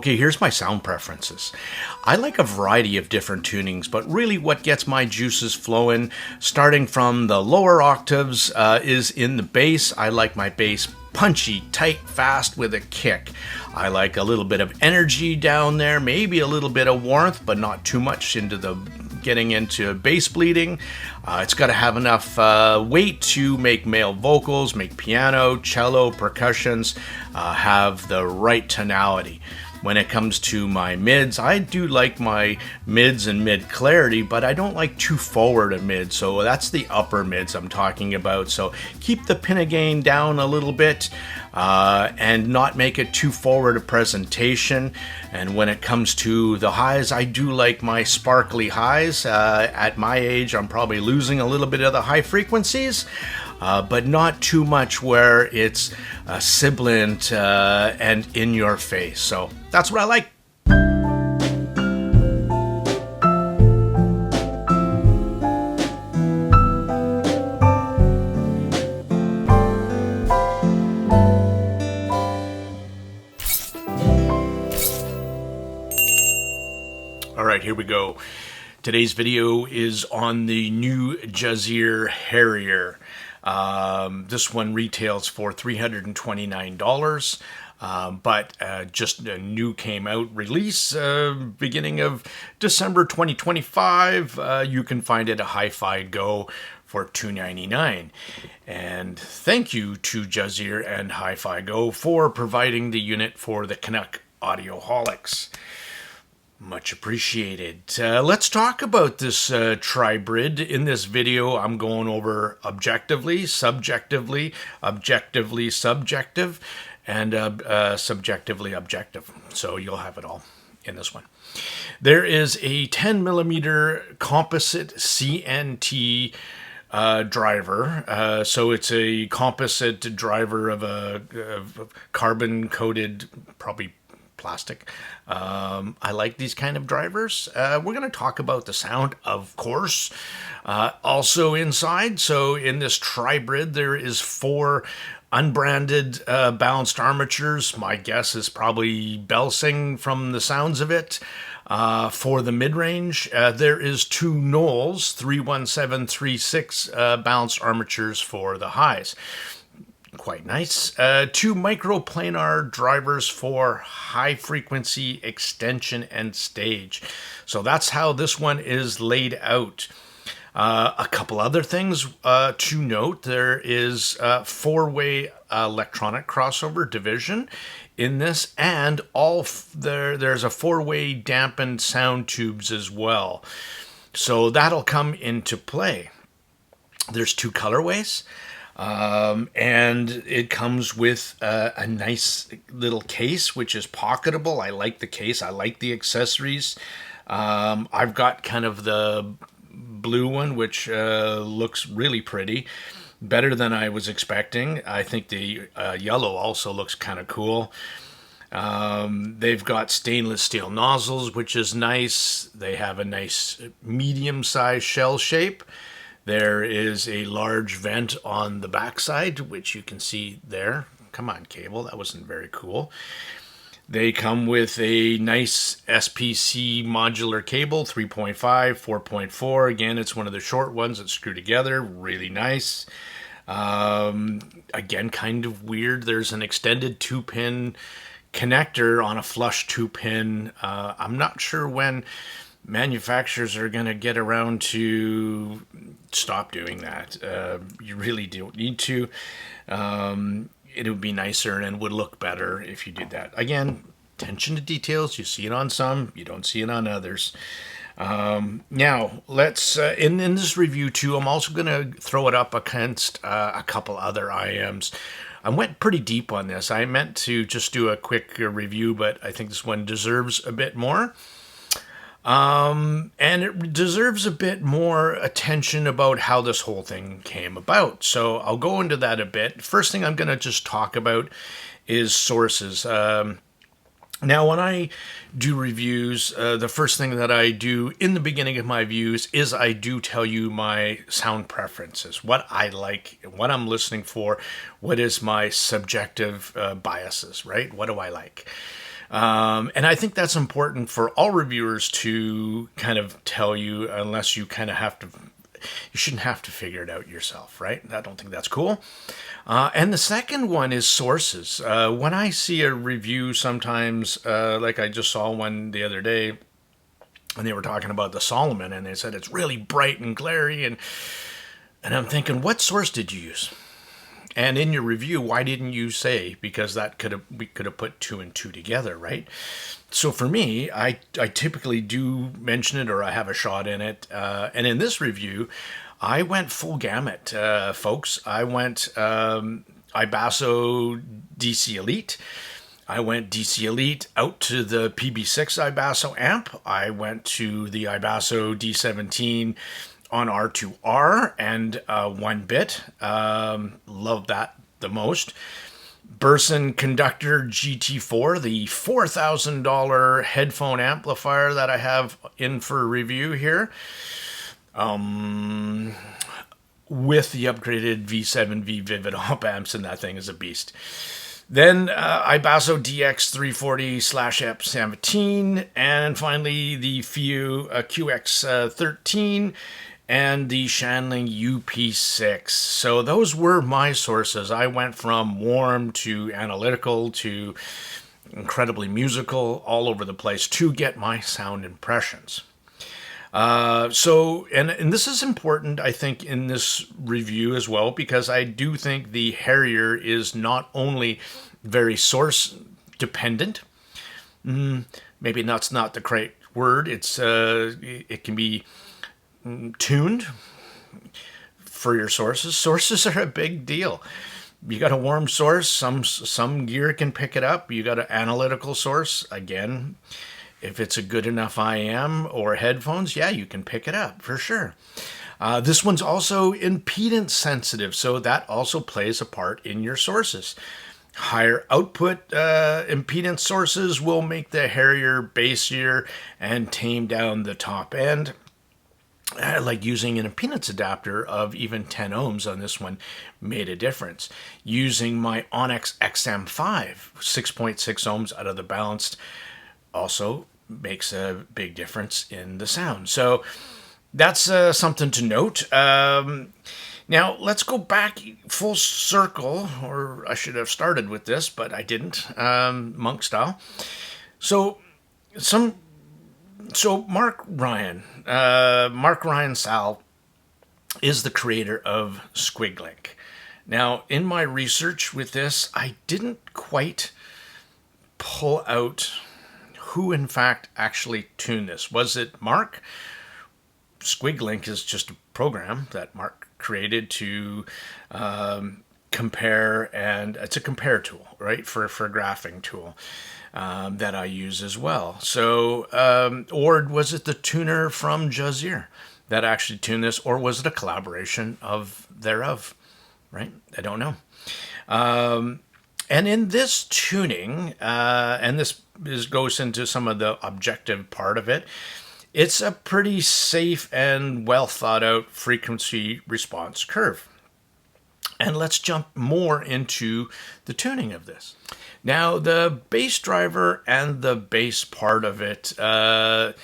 Okay, here's my sound preferences. I like a variety of different tunings, but really what gets my juices flowing, starting from the lower octaves, is in the bass. I like my bass punchy, tight, fast with a kick. I like a little bit of energy down there, maybe a little bit of warmth, but not too much getting into bass bleeding. It's got to have enough weight to make male vocals, make piano, cello, percussions, have the right tonality. When it comes to my mids, I do like my mids and mid clarity, but I don't like too forward a mid, so that's the upper mids I'm talking about. So keep the pinna gain down a little bit and not make it too forward a presentation. And when it comes to the highs, I do like my sparkly highs. At my age, I'm probably losing a little bit of the high frequencies. But not too much where it's sibilant and in your face. So that's what I like. All right, here we go. Today's video is on the new Juzear Harrier. This one retails for $329, but just a new came out release beginning of December 2025. You can find it at Hi-Fi Go for $299. And thank you to Juzear and Hi-Fi Go for providing the unit for the Canuck Audioholics. Much appreciated. Let's talk about this tribrid. In this video, I'm going over objectively, subjectively, objectively subjective, and subjectively objective. So you'll have it all in this one. There is a 10 millimeter composite CNT driver. So it's a composite driver of a carbon coated, probably plastic. I like these kind of drivers. We're going to talk about the sound, of course, also inside. So in this tribrid, there is 4 unbranded balanced armatures. My guess is probably Belsing from the sounds of it. For the mid-range, there is 2 Knowles 31736 balanced armatures for the highs. Quite nice. 2 microplanar drivers for high frequency extension and stage. So that's how this one is laid out. A couple other things to note. There is 4-way electronic crossover division in this, and there's a 4-way dampened sound tubes as well. So that'll come into play. There's 2 colorways. And it comes with a nice little case, which is pocketable. I like the case. I like the accessories. I've got kind of the blue one, which looks really pretty. Better than I was expecting. I think the yellow also looks kind of cool. They've got stainless steel nozzles, which is nice. They have a nice medium-sized shell shape. There is a large vent on the backside, which you can see there. Come on, cable. That wasn't very cool. They come with a nice SPC modular cable, 3.5, 4.4. Again, it's one of the short ones that screw together. Really nice. Again, kind of weird. There's an extended 2-pin connector on a flush 2-pin. I'm not sure when manufacturers are going to get around to stop doing that. You really don't need to. It would be nicer and would look better if you did that. Again, attention to details. You see it on some, you don't see it on others. Now, let's, in this review too, I'm also going to throw it up against a couple other IEMs. I went pretty deep on this. I meant to just do a quick review, but I think this one deserves a bit more. And it deserves a bit more attention about how this whole thing came about. So I'll go into that a bit. First thing I'm going to just talk about is sources. Now, when I do reviews, the first thing that I do in the beginning of my views is I do tell you my sound preferences, what I like, what I'm listening for, what is my subjective biases, right? What do I like? And I think that's important for all reviewers to kind of tell you, unless you kind of have to, you shouldn't have to figure it out yourself, right? I don't think that's cool. And the second one is sources. When I see a review sometimes, like I just saw one the other day, and they were talking about the Solomon, and they said it's really bright and glary, and I'm thinking, what source did you use? And in your review, why didn't you say? Because we could have put two and two together, right? So for me, I typically do mention it, or I have a shot in it. And in this review, I went full gamut, folks. I went Ibasso DC Elite. I went DC Elite out to the PB6 Ibasso amp. I went to the Ibasso D17 on R2R and 1-bit. Love that the most. Burson Conductor GT4, the $4,000 headphone amplifier that I have in for review here. With the upgraded V7V Vivid op amps, and that thing is a beast. Then Ibasso DX340/Ep17, and finally the FIU QX13 and the Shanling UP6. So those were my sources. I went from warm to analytical to incredibly musical, all over the place, to get my sound impressions. And this is important, I think, in this review as well, because I do think the Harrier is not only very source dependent. Maybe that's not the correct word. It can be tuned for your sources. Sources are a big deal. You got a warm source, some gear can pick it up. You got an analytical source, again. If it's a good enough IEM or headphones, yeah, you can pick it up for sure. This one's also impedance sensitive, so that also plays a part in your sources. Higher output impedance sources will make the Harrier bassier and tame down the top end. Like using an impedance adapter of even 10 ohms on this one made a difference. Using my Onyx XM5, 6.6 ohms out of the balanced, also makes a big difference in the sound. So that's something to note. Now let's go back full circle, or I should have started with this, but I didn't, monk style. So Mark Ryan Sal is the creator of Squiglink. Now, in my research with this, I didn't quite pull out who in fact actually tuned this. Was it Mark? Squiglink is just a program that Mark created to compare, and it's a compare tool, right, for a graphing tool that I use as well. So, or was it the tuner from Juzear that actually tuned this, or was it a collaboration thereof, right? I don't know. And in this tuning, and this goes into some of the objective part of it, it's a pretty safe and well thought out frequency response curve. And let's jump more into the tuning of this. Now, the bass driver and the bass part of it, and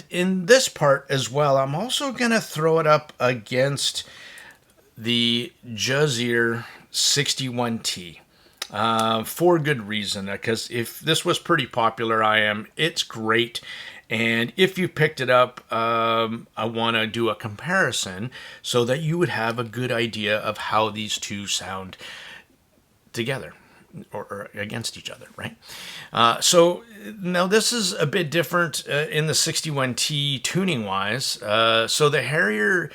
in this part as well, I'm also going to throw it up against the Juzear 61T. For good reason, because if this was pretty popular IEM, it's great. And if you picked it up, I want to do a comparison so that you would have a good idea of how these two sound together or against each other, right? So now this is a bit different in the 61T tuning wise. So the Harrier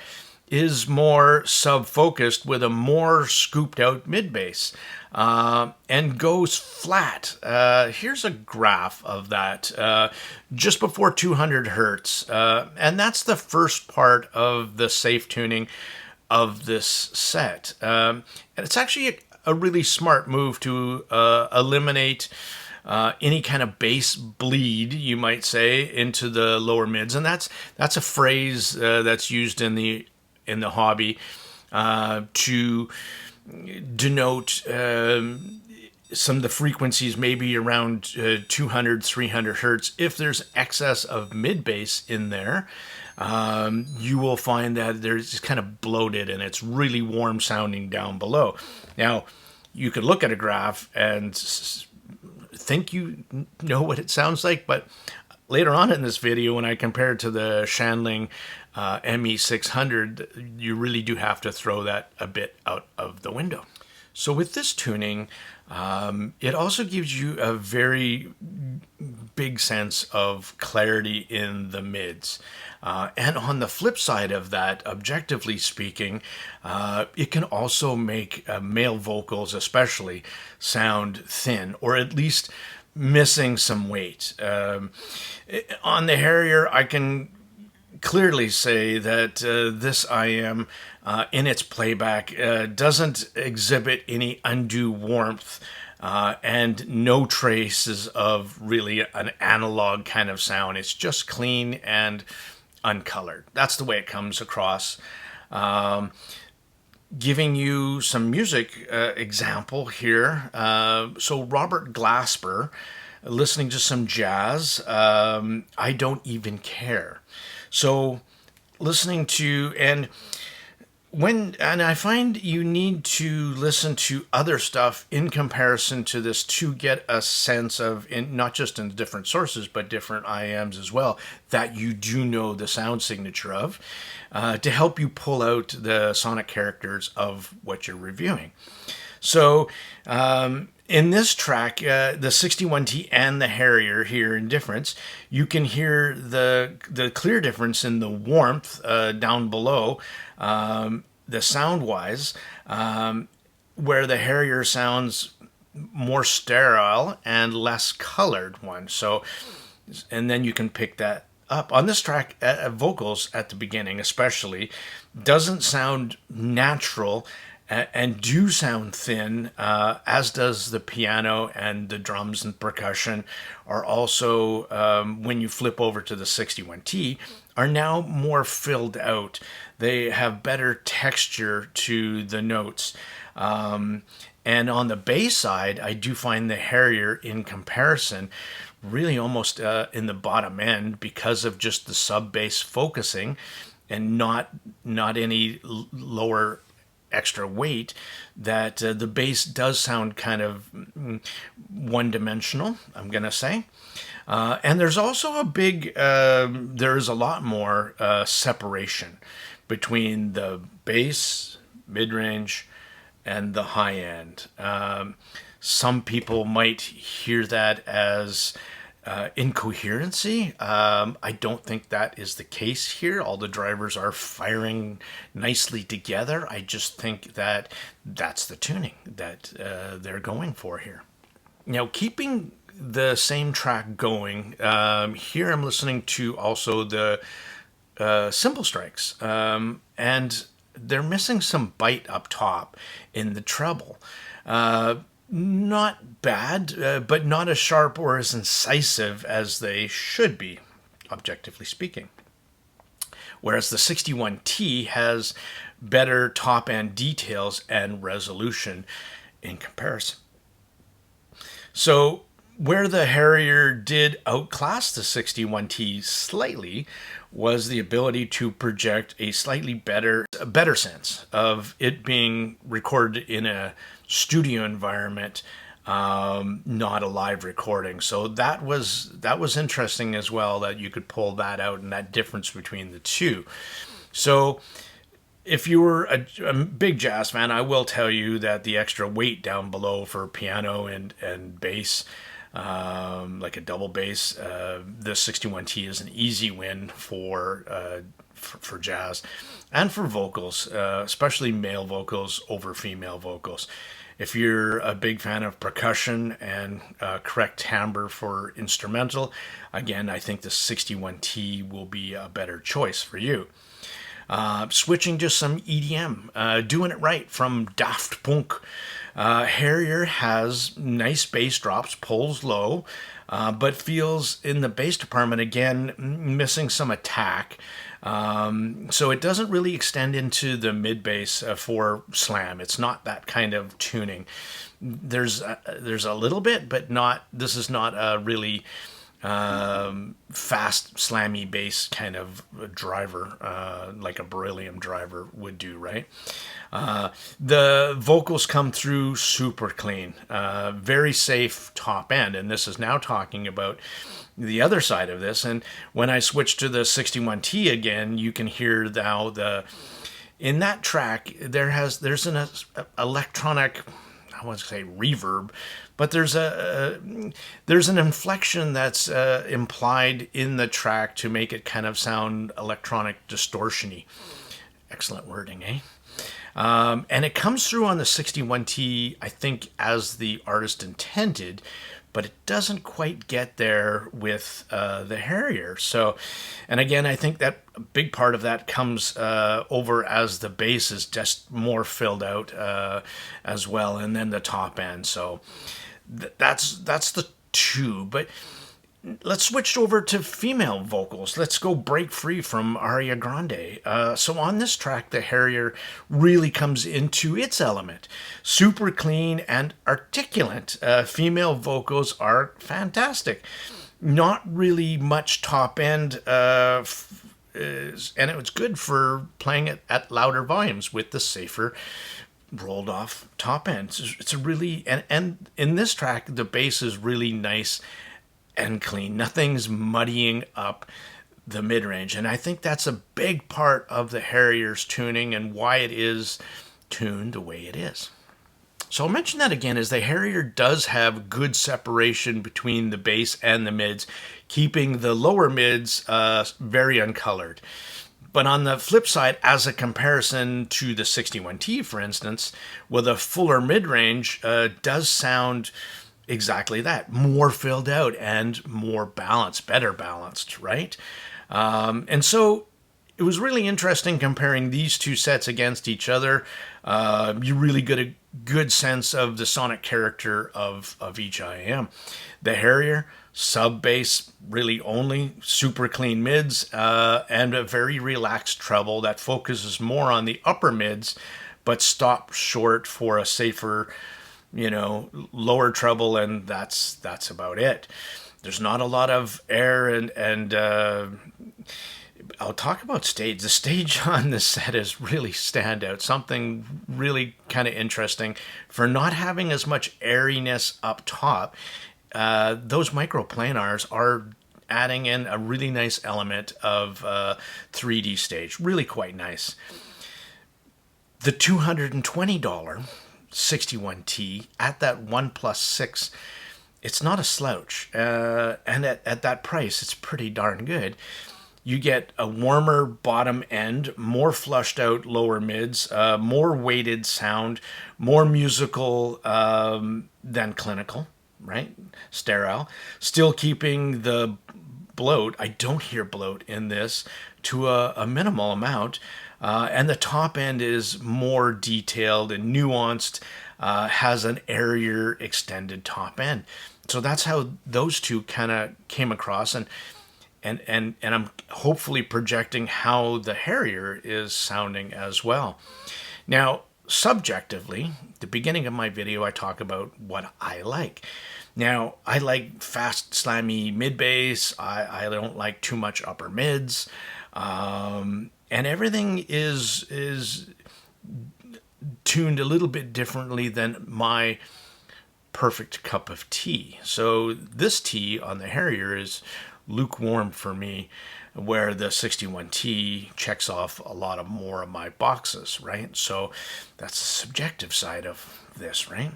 is more sub-focused with a more scooped out mid-bass and goes flat. Here's a graph of that just before 200 hertz. And that's the first part of the safe tuning of this set. And it's actually a really smart move to eliminate any kind of bass bleed, you might say, into the lower mids. And that's a phrase that's used in the hobby to denote some of the frequencies maybe around 200, 300 hertz. If there's excess of mid bass in there, you will find that there's just kind of bloated and it's really warm sounding down below. Now, you could look at a graph and think you know what it sounds like, but later on in this video, when I compare it to the Shanling ME600, you really do have to throw that a bit out of the window. So with this tuning, it also gives you a very big sense of clarity in the mids. And on the flip side of that, objectively speaking, it can also make male vocals especially sound thin, or at least missing some weight. On the Harrier, I can clearly say that this IEM in its playback doesn't exhibit any undue warmth and no traces of really an analog kind of sound. It's just clean and uncolored. That's the way it comes across. Giving you some music example here. So Robert Glasper, listening to some jazz, I Don't Even Care. So listening to, and I find you need to listen to other stuff in comparison to this to get a sense of, not just in different sources, but different IEMs as well, that you do know the sound signature of, to help you pull out the sonic characters of what you're reviewing. So in this track, the 61T and the Harrier here in difference, you can hear the clear difference in the warmth down below, the sound-wise, where the Harrier sounds more sterile and less colored one. So, and then you can pick that up. On this track, vocals at the beginning especially doesn't sound natural and do sound thin, as does the piano, and the drums and percussion are also, when you flip over to the 61T, are now more filled out. They have better texture to the notes. And on the bass side, I do find the Harrier, in comparison, really almost in the bottom end because of just the sub bass focusing and not any lower extra weight, that the bass does sound kind of one-dimensional, I'm gonna say. And there's also a big, there's a lot more separation between the bass, mid-range, and the high end. Some people might hear that as incoherency. I don't think that is the case here. All the drivers are firing nicely together. I just think that that's the tuning that they're going for here. Now, keeping the same track going, here I'm listening to also the cymbal strikes, and they're missing some bite up top in the treble. Not bad, but not as sharp or as incisive as they should be, objectively speaking. Whereas the 61T has better top-end details and resolution in comparison. So where the Harrier did outclass the 61T slightly was the ability to project a slightly better sense of it being recorded in a studio environment, not a live recording. So that was interesting as well, that you could pull that out and that difference between the two. So if you were a big jazz fan, I will tell you that the extra weight down below for piano and bass, like a double bass, the 61T is an easy win for jazz and for vocals, especially male vocals over female vocals. If you're a big fan of percussion and correct timbre for instrumental, again, I think the 61T will be a better choice for you. Switching to some EDM, doing it right from Daft Punk. Harrier has nice bass drops, pulls low, but feels in the bass department again missing some attack. So it doesn't really extend into the mid bass for slam. It's not that kind of tuning. There's a little bit, but not. This is not a really fast slammy bass kind of driver like a beryllium driver would do, right? The vocals come through super clean, very safe top end, and this is now talking about the other side of this. And when I switch to the 61T again, you can hear now in that track there's an electronic, I want to say reverb, but there's an inflection that's implied in the track to make it kind of sound electronic distortion-y. Excellent wording, eh? And it comes through on the 61T, I think, as the artist intended, but it doesn't quite get there with the Harrier. So, and again, I think that a big part of that comes over as the bass is just more filled out as well, and then the top end. So that's the two. But let's switch over to female vocals. Let's go break free from Aria Grande. So on this track, the Harrier really comes into its element. Super clean and articulate. Female vocals are fantastic. Not really much top end, and it was good for playing it at louder volumes with the safer rolled off top end. It's a really, and in this track, the bass is really nice and clean. Nothing's muddying up the mid-range. And I think that's a big part of the Harrier's tuning and why it is tuned the way it is. So I'll mention that again, is the Harrier does have good separation between the bass and the mids, keeping the lower mids very uncolored. But on the flip side, as a comparison to the 61T, for instance, with a fuller mid-range, does sound exactly that, more filled out and more balanced, better balanced, right? And so it was really interesting comparing these two sets against each other. You really get a good sense of the sonic character of each IEM. The Harrier, sub bass really only, super clean mids, and a very relaxed treble that focuses more on the upper mids, but stops short for a safer, lower treble, and that's about it. There's not a lot of air, and I'll talk about stage. The stage on this set is really standout. Something really kind of interesting for not having as much airiness up top. Those microplanars are adding in a really nice element of 3D stage. Really quite nice. The $220 61T at that 1+6, it's not a slouch, and at that price it's pretty darn good. You get a warmer bottom end, more flushed out lower mids, more weighted sound, more musical than clinical, right? Sterile, still keeping the bloat, I don't hear bloat in this, to a minimal amount. And the top end is more detailed and nuanced, has an airier extended top end. So that's how those two kind of came across, and I'm hopefully projecting how the Harrier is sounding as well. Now, subjectively, the beginning of my video, I talk about what I like. Now, I like fast, slammy mid bass. I don't like too much upper mids. And everything is tuned a little bit differently than my perfect cup of tea. So this tea on the Harrier is lukewarm for me, where the 61T checks off a lot more of my boxes, right? So that's the subjective side of this, right?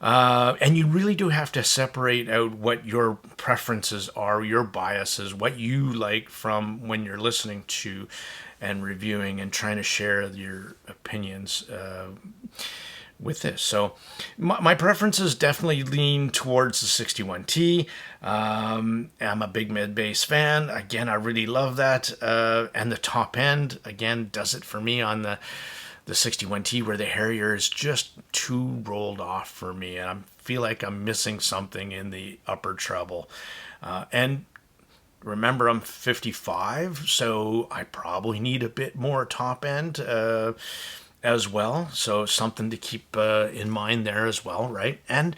And you really do have to separate out what your preferences are, your biases, what you like from when you're listening to and reviewing and trying to share your opinions with this. So my preferences definitely lean towards the 61T. I'm a big mid-bass fan. Again, I really love that. And the top end, again, does it for me on the the 61T, where the Harrier is just too rolled off for me, and I feel like I'm missing something in the upper treble. And remember, I'm 55, so I probably need a bit more top end as well. So something to keep in mind there as well, right? And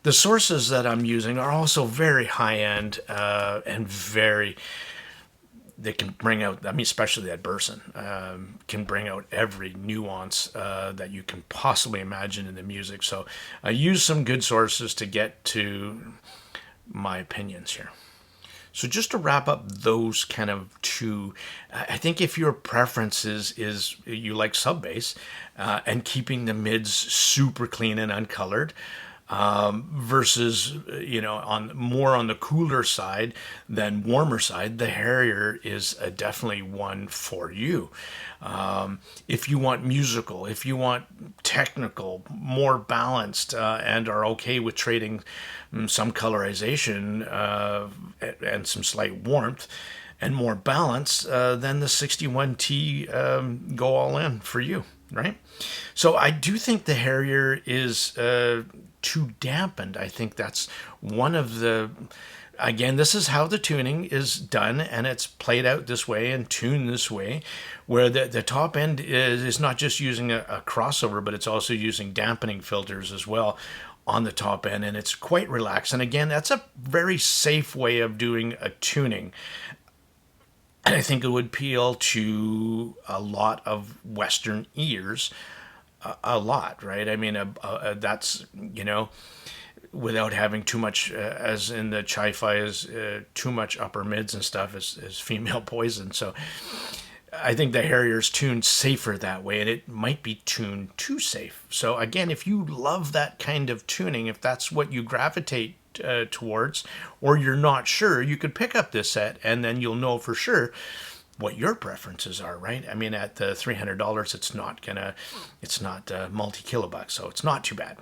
the sources that I'm using are also very high end and very. They can bring out, I mean, especially that Burson, can bring out every nuance that you can possibly imagine in the music. So I use some good sources to get to my opinions here. So just to wrap up those kind of two, I think if your preference is you like sub bass and keeping the mids super clean and uncolored, versus on the cooler side than warmer side, the Harrier is definitely one for you. If you want musical, if you want technical, more balanced, and are okay with trading some colorization and some slight warmth and more balance, then the 61T go all in for you, right? So I do think the Harrier is too dampened. I think that's one of the, again, this is how the tuning is done, and it's played out this way and tuned this way, where the top end is not just using a crossover, but it's also using dampening filters as well on the top end, and it's quite relaxed. And again, that's a very safe way of doing a tuning. And I think it would appeal to a lot of Western ears, a lot, right? I mean, that's, without having too much, as in the chi-fi is too much upper mids and stuff is female poison. So I think the Harrier's tuned safer that way, and it might be tuned too safe. So again, if you love that kind of tuning, if that's what you gravitate towards, or you're not sure, you could pick up this set and then you'll know for sure what your preferences are, right? I mean, at the $300, it's not multi-kilobucks, so it's not too bad.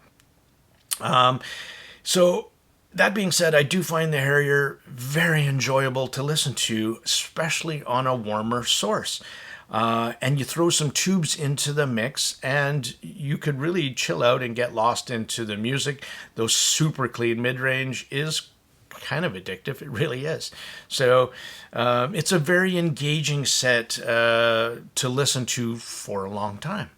So that being said, I do find the Harrier very enjoyable to listen to, especially on a warmer source. And you throw some tubes into the mix and you could really chill out and get lost into the music. Those super clean mid-range is kind of addictive. It really is. So it's a very engaging set to listen to for a long time.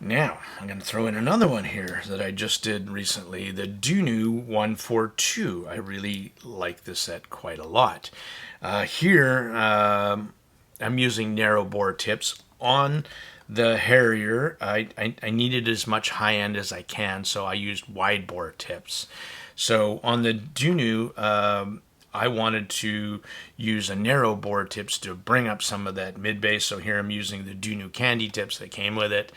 Now, I'm going to throw in another one here that I just did recently, the DUNU 142. I really like this set quite a lot. Here, I'm using narrow bore tips. On the Harrier, I needed as much high end as I can, so I used wide bore tips. So on the DUNU, I wanted to use a narrow bore tips to bring up some of that mid bass. So here I'm using the DUNU candy tips that came with it.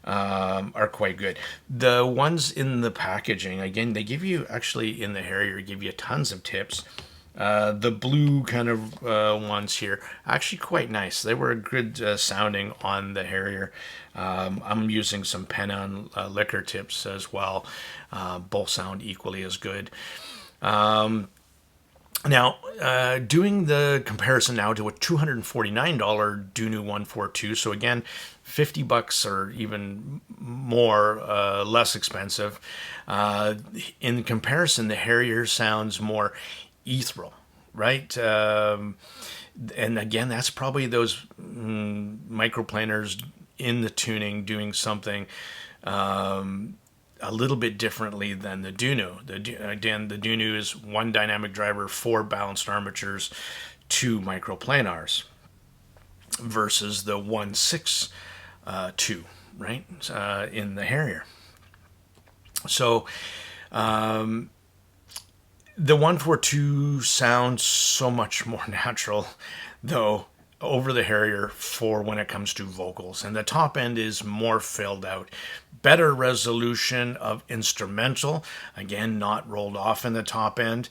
Are quite good. The ones in the packaging, again, they give you, actually in the Harrier, give you tons of tips. The blue kind of ones here, actually quite nice. They were good sounding on the Harrier. I'm using some Pen-On liquor tips as well. Both sound equally as good. Now, doing the comparison now to a $249 DUNU 142, so again, $50 or even more, less expensive. In comparison, the Harrier sounds more ethereal, right? And again, that's probably those microplaners in the tuning doing something a little bit differently than the DUNU. Again, the DUNU is one dynamic driver, 4 balanced armatures, 2 microplanars, versus the 1.6.2, right, in the Harrier. So the 142 sounds so much more natural, though, over the Harrier for when it comes to vocals. And the top end is more filled out. Better resolution of instrumental. Again, not rolled off in the top end.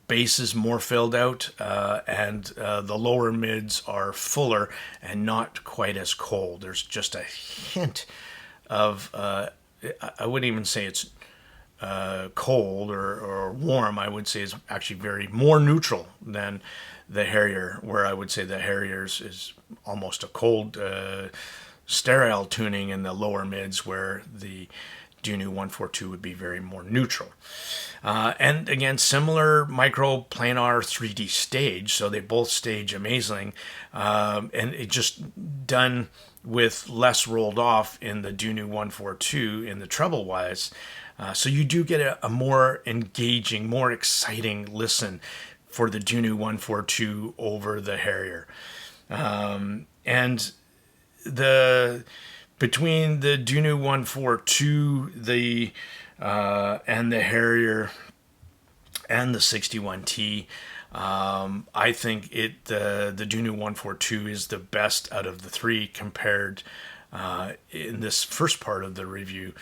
Bass is more filled out, and the lower mids are fuller and not quite as cold. There's just a hint of, I wouldn't even say it's cold or warm. I would say it's actually very more neutral than the Harrier, where I would say the Harrier is almost a cold sterile tuning in the lower mids, where the DUNU 142 would be very more neutral. And again, similar microplanar 3D stage, so they both stage amazing, and it just done with less rolled off in the DUNU 142 in the treble wise. So you do get a more engaging, more exciting listen for the DUNU 142 over the Harrier. And between the DUNU 142, and the Harrier and the 61T, I think the DUNU 142 is the best out of the three compared in this first part of the review,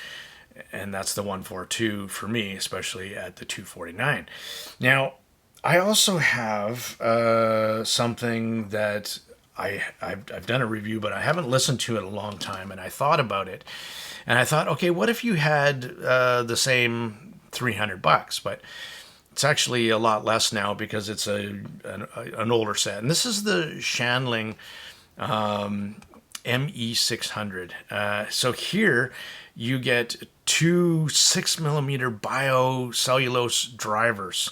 and that's the 142 for me, especially at the 249. Now, I also have something that I've done a review, but I haven't listened to it in a long time, and I thought about it, and I thought, okay, what if you had the same $300? But it's actually a lot less now because it's an older set, and this is the Shanling ME600. So here you get two 6mm biocellulose drivers.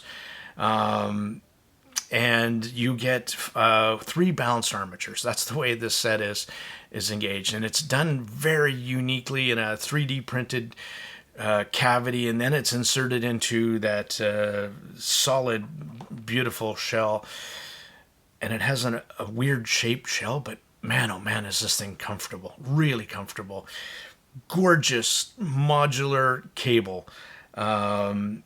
And you get 3 balanced armatures. That's the way this set is engaged. And it's done very uniquely in a 3D printed cavity, and then it's inserted into that solid, beautiful shell. And it has a weird shaped shell, but man, oh man, is this thing comfortable. Really comfortable. Gorgeous modular cable. And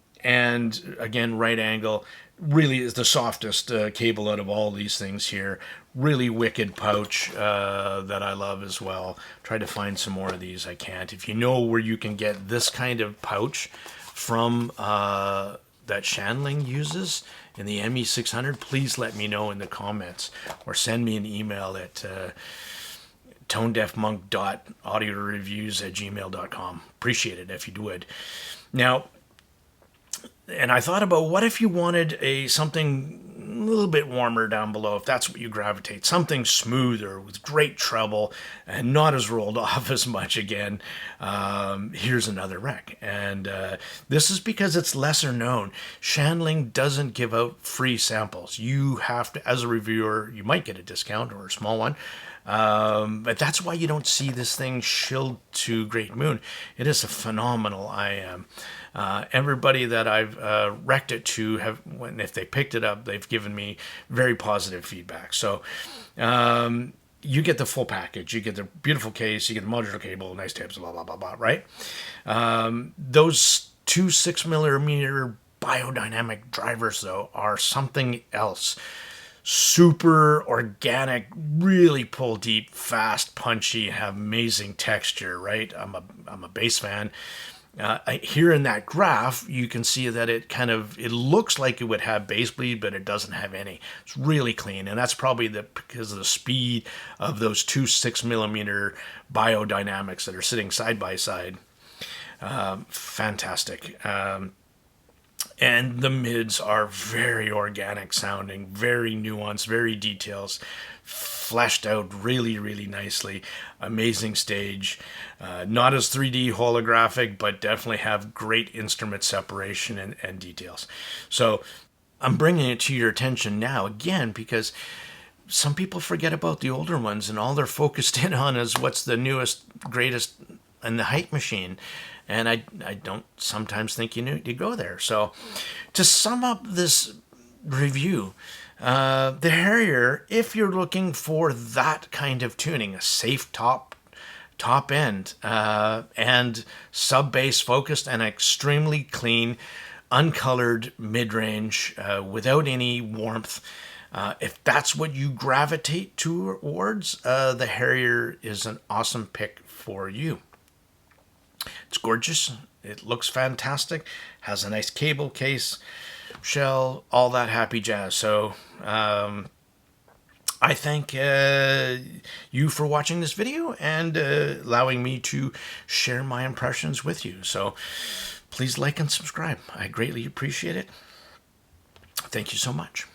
again, right angle. Really is the softest cable out of all these things here. Really wicked pouch that I love as well. Try to find some more of these. I can't. If you know where you can get this kind of pouch from that Shanling uses in the ME600, please let me know in the comments or send me an email at tonedeafmonk.audioreviews@gmail.com. Appreciate it if you would. Now, and I thought about, what if you wanted something a little bit warmer down below, if that's what you gravitate, something smoother with great treble and not as rolled off as much again. Here's another rec. And this is because it's lesser known. Shanling doesn't give out free samples. You have to, as a reviewer, you might get a discount or a small one. But that's why you don't see this thing shilled to Great Moon. It is a phenomenal IEM. Everybody that I've wrecked it to if they picked it up, they've given me very positive feedback. So you get the full package. You get the beautiful case, you get the modular cable, nice tips, blah, blah, blah, blah, right? Those two 6mm biodynamic drivers, though, are something else. Super organic, really pull deep, fast, punchy, have amazing texture, right? I'm a bass fan. Here in that graph, you can see that it looks like it would have bass bleed, but it doesn't have any. It's really clean, and that's probably because of the speed of those two 6mm biodynamics that are sitting side by side. Fantastic. And the mids are very organic sounding, very nuanced, very details, fleshed out really, really nicely. Amazing stage. Not as 3D holographic, but definitely have great instrument separation and details. So I'm bringing it to your attention now again because some people forget about the older ones, and all they're focused in on is what's the newest, greatest in the hype machine. And I don't sometimes think you need to go there. So to sum up this review, the Harrier, if you're looking for that kind of tuning, a safe top end, and sub-bass focused and extremely clean, uncolored mid-range, without any warmth, if that's what you gravitate towards, the Harrier is an awesome pick for you. It's gorgeous. It looks fantastic. Has a nice cable case, shell, all that happy jazz. So I thank you for watching this video and allowing me to share my impressions with you. So please like and subscribe. I greatly appreciate it. Thank you so much.